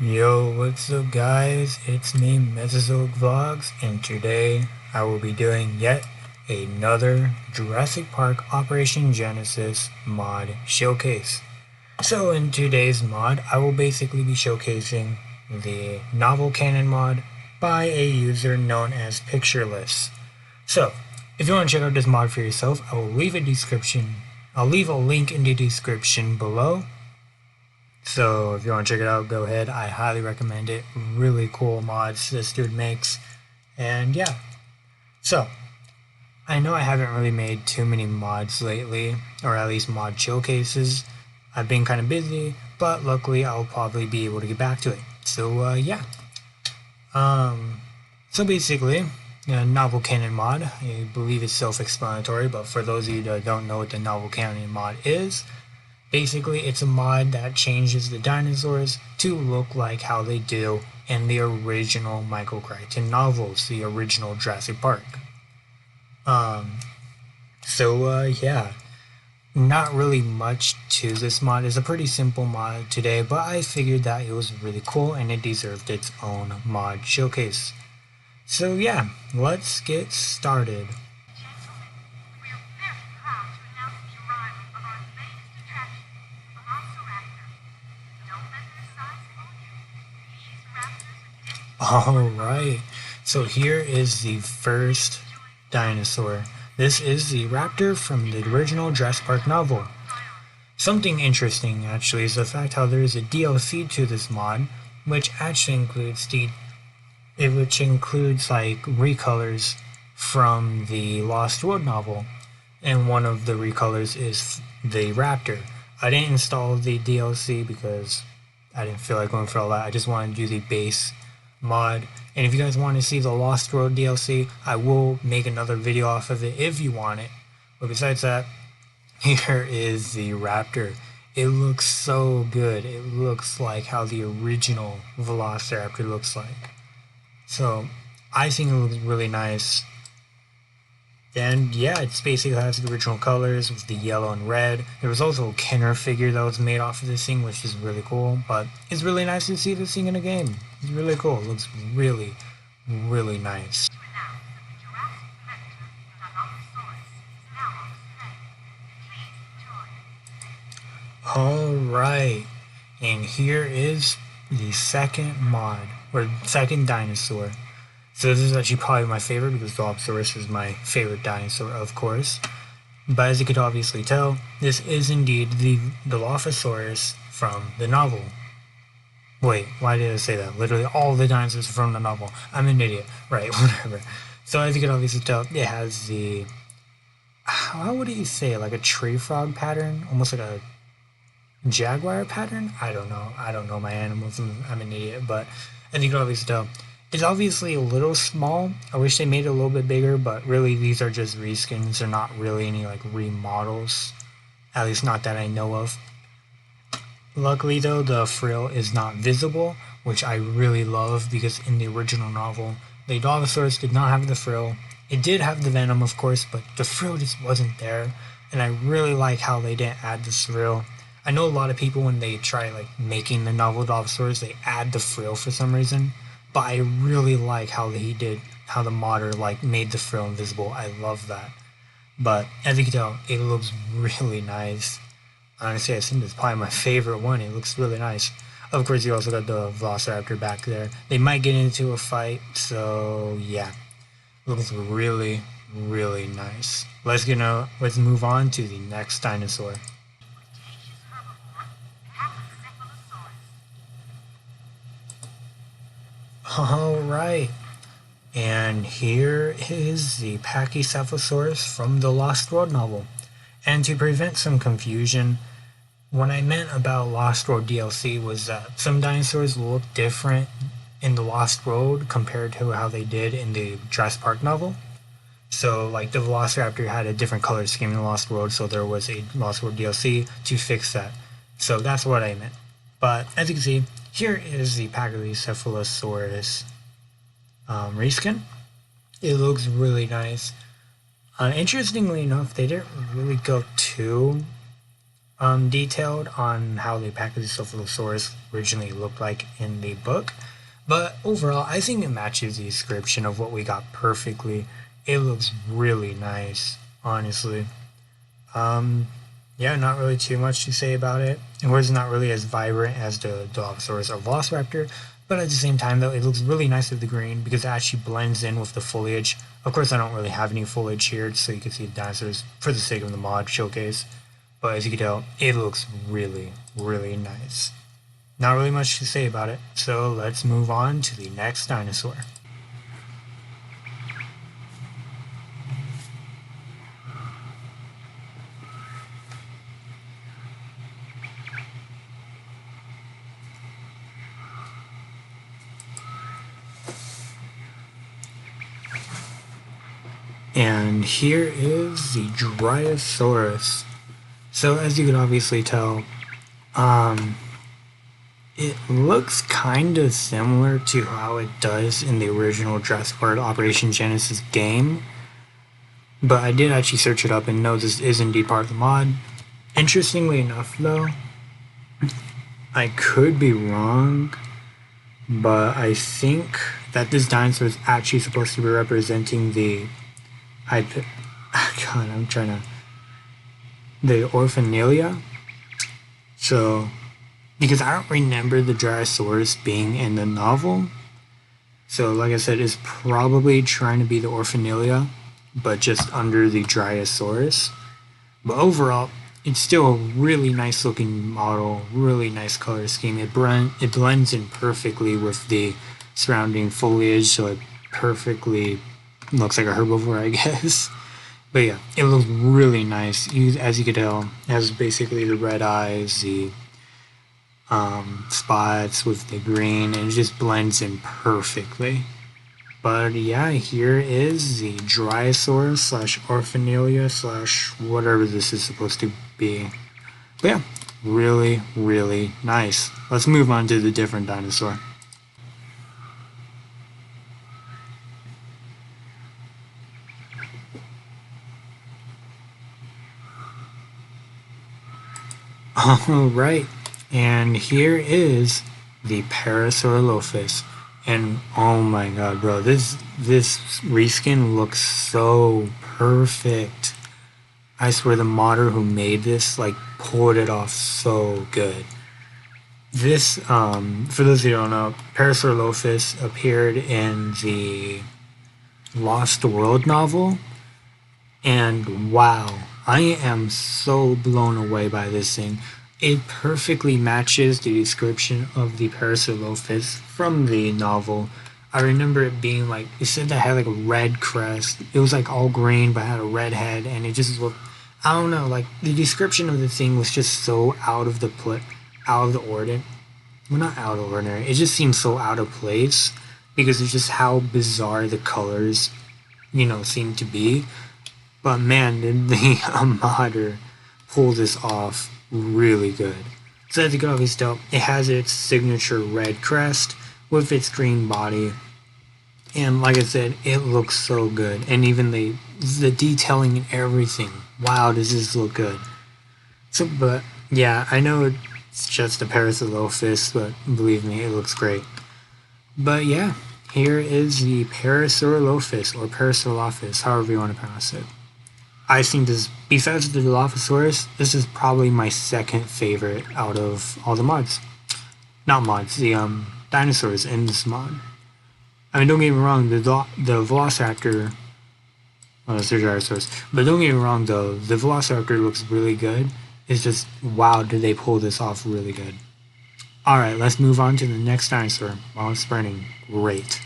Yo, what's up guys? It's me, Mesozoic Vlogs, and today I will be doing yet another Jurassic Park Operation Genesis mod showcase. So in today's mod, I will basically be showcasing the novel canon mod by a user known as Pictureless. So, if you want to check out this mod for yourself, I'll leave a link in the description below. So if you want to check it out, go ahead. I highly recommend it. Really cool mods this dude makes. And yeah. So, I know I haven't really made too many mods lately, or at least mod showcases. I've been kind of busy, but luckily I'll probably be able to get back to it. So yeah. So basically, a novel canon mod, I believe it's self-explanatory, but for those of you that don't know what the novel canon mod is, basically, it's a mod that changes the dinosaurs to look like how they do in the original Michael Crichton novels, the original Jurassic Park. Yeah, not really much to this mod. It's a pretty simple mod today, but I figured that it was really cool and it deserved its own mod showcase. So yeah, let's get started. Alright, so here is the first dinosaur. This is the Raptor from the original Jurassic Park novel. Something interesting actually is the fact how there is a DLC to this mod, which actually includes like recolors from the Lost World novel, and one of the recolors is the Raptor. I didn't install the DLC because I didn't feel like going for all that. I just wanted to do the base mod, and if you guys want to see the Lost World DLC, I will make another video off of it if you want it. But besides that, here is the Raptor. It looks so good. It looks like how the original Velociraptor looks like. So I think it looks really nice. And yeah, it's basically has the original colors with the yellow and red. There was also a Kenner figure that was made off of this thing, which is really cool. But it's really nice to see this thing in a game. It's really cool. It looks really, really nice. Alright, and here is the second mod, or second dinosaur. So this is actually probably my favorite because Dilophosaurus is my favorite dinosaur, of course. But as you could obviously tell, this is indeed the Dilophosaurus from the novel. Wait, why did I say that? Literally all the dinosaurs are from the novel. I'm an idiot. Right, whatever. So as you could obviously tell, it has the... How would you say it? Like a tree frog pattern? Almost like a jaguar pattern? I don't know. I don't know my animals. I'm an idiot. But as you can obviously tell, it's obviously a little small. I wish they made it a little bit bigger, but really these are just reskins. They're not really any like remodels. At least not that I know of. Luckily though, the frill is not visible, which I really love because in the original novel, the Dilophosaurus did not have the frill. It did have the venom, of course, but the frill just wasn't there. And I really like how they didn't add this frill. I know a lot of people when they try like making the novel Dilophosaurus, they add the frill for some reason. But I really like how how the modder like made the frill invisible. I love that. But as you can tell, it looks really nice. Honestly, I think it's probably my favorite one. It looks really nice. Of course, you also got the Velociraptor back there. They might get into a fight, so yeah. Looks really, really nice. Let's move on to the next dinosaur. Alright, and here is the Pachycephalosaurus from the Lost World novel. And to prevent some confusion, what I meant about Lost World DLC was that some dinosaurs look different in the Lost World compared to how they did in the Jurassic Park novel. So like the Velociraptor had a different color scheme in the Lost World, so there was a Lost World DLC to fix that. So that's what I meant. But as you can see, here is the Pachycephalosaurus reskin. It looks really nice. Interestingly enough, they didn't really go too detailed on how the Pachycephalosaurus originally looked like in the book. But overall, I think it matches the description of what we got perfectly. It looks really nice, honestly. Yeah, not really too much to say about it. It was not really as vibrant as the Dilophosaurus or Velociraptor, but at the same time, though, it looks really nice with the green because it actually blends in with the foliage. Of course, I don't really have any foliage here, so you can see the dinosaurs for the sake of the mod showcase. But as you can tell, it looks really, really nice. Not really much to say about it, so let's move on to the next dinosaur. And here is the Dryosaurus. So as you can obviously tell, it looks kind of similar to how it does in the original Jurassic World Operation Genesis game. But I did actually search it up and know this is indeed part of the mod. Interestingly enough though, I could be wrong, but I think that this dinosaur is actually supposed to be representing the the Orphanelia. So, because I don't remember the Dryosaurus being in the novel. So, like I said, it's probably trying to be the Orphanelia, but just under the Dryosaurus. But overall, it's still a really nice looking model, really nice color scheme. It blends in perfectly with the surrounding foliage, so it perfectly looks like a herbivore, I guess. But yeah, it looks really nice. As you can tell, it has basically the red eyes, the spots with the green, and it just blends in perfectly. But yeah, here is the Dryosaurus slash Orphanelia slash whatever this is supposed to be. But yeah, really, really nice. Let's move on to the different dinosaur. Alright, and here is the Parasaurolophus. And oh my god, bro, this reskin looks so perfect. I swear the modder who made this, like, pulled it off so good. This, for those who don't know, Parasaurolophus appeared in the Lost World novel. And wow, I am so blown away by this thing. It perfectly matches the description of the Parasaurolophus from the novel. I remember it being like, it said that it had like a red crest. It was like all green but had a red head, and it just looked, I don't know, like the description of the thing was just so out of the ordinary. Well, not out of ordinary. It just seemed so out of place because it's just how bizarre the colors, seem to be. But man, did the modder pull this off really good. So as you can obviously tell, it has its signature red crest with its green body. And like I said, it looks so good. And even the detailing and everything. Wow, does this look good. So, but yeah, I know it's just a Parasaurolophus, but believe me, it looks great. But yeah, here is the Parasaurolophus, or Parasaurolophus, however you want to pronounce it. I think this, besides the Dilophosaurus, this is probably my second favorite out of all the mods. Not mods, the dinosaurs in this mod. I mean, don't get me wrong, the Velociraptor, well, it's the Gyrosaurus, but don't get me wrong though, the Velociraptor looks really good. It's just, wow, did they pull this off really good. Alright, let's move on to the next dinosaur. While it's burning, great.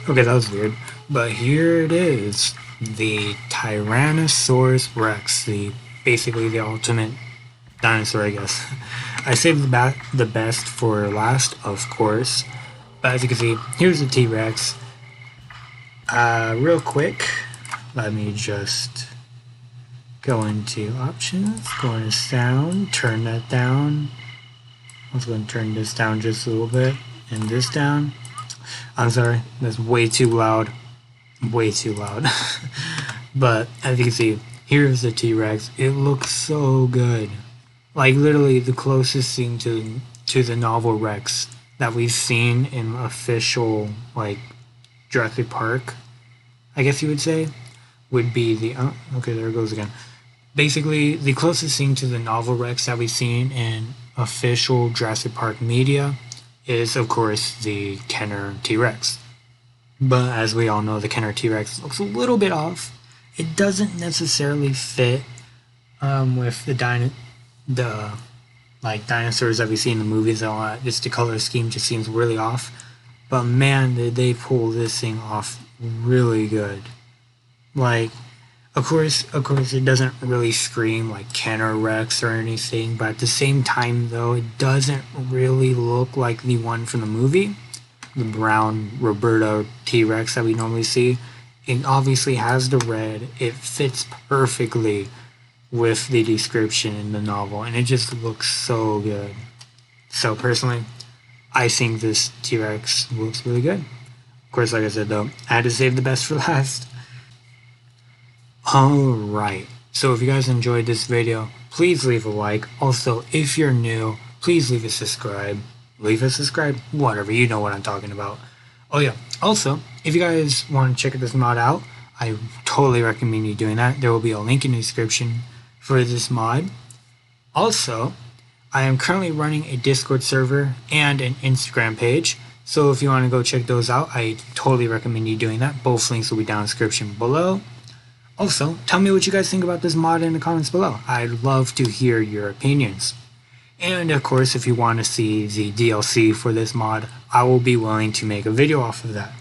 Okay, that was weird. But here it is. The Tyrannosaurus Rex. Basically the ultimate dinosaur, I guess. I saved the best for last, of course. But as you can see, here's the T-Rex. Real quick, let me just go into options, go into sound, turn that down. I was going to turn this down just a little bit, and this down. I'm sorry, that's way too loud. Way too loud. But as you can see, here's the T-Rex. It looks so good. Like literally the closest thing to the novel Rex that we've seen in official, like, Jurassic Park, I guess you would say, would be the... okay, there it goes again. Basically, the closest thing to the novel Rex that we've seen in official Jurassic Park media is, of course, the Kenner T-Rex. But as we all know, the Kenner T-Rex looks a little bit off. It doesn't necessarily fit with the dinosaurs that we see in the movies and all that. Just the color scheme just seems really off. But man, did they pull this thing off really good. Like, of course, it doesn't really scream like Kenner Rex or anything, but at the same time, though, it doesn't really look like the one from the movie, the brown Roberto T-Rex that we normally see. It obviously has the red. It fits perfectly with the description in the novel, and it just looks so good. So personally, I think this T-Rex looks really good. Of course, like I said though, I had to save the best for last. Alright, so if you guys enjoyed this video, please leave a like. Also, if you're new, please leave a subscribe. Whatever, you know what I'm talking about. Oh yeah, also, if you guys want to check this mod out, I totally recommend you doing that. There will be a link in the description for this mod. Also, I am currently running a Discord server and an Instagram page, so if you want to go check those out, I totally recommend you doing that. Both links will be down in the description below. Also, tell me what you guys think about this mod in the comments below. I'd love to hear your opinions. And of course, if you want to see the DLC for this mod, I will be willing to make a video off of that.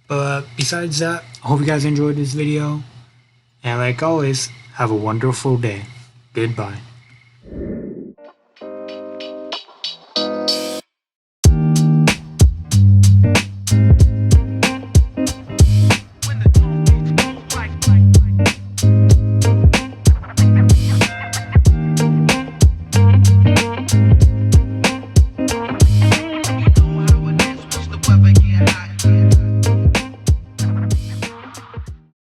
But besides that, I hope you guys enjoyed this video. And like always, have a wonderful day. Goodbye.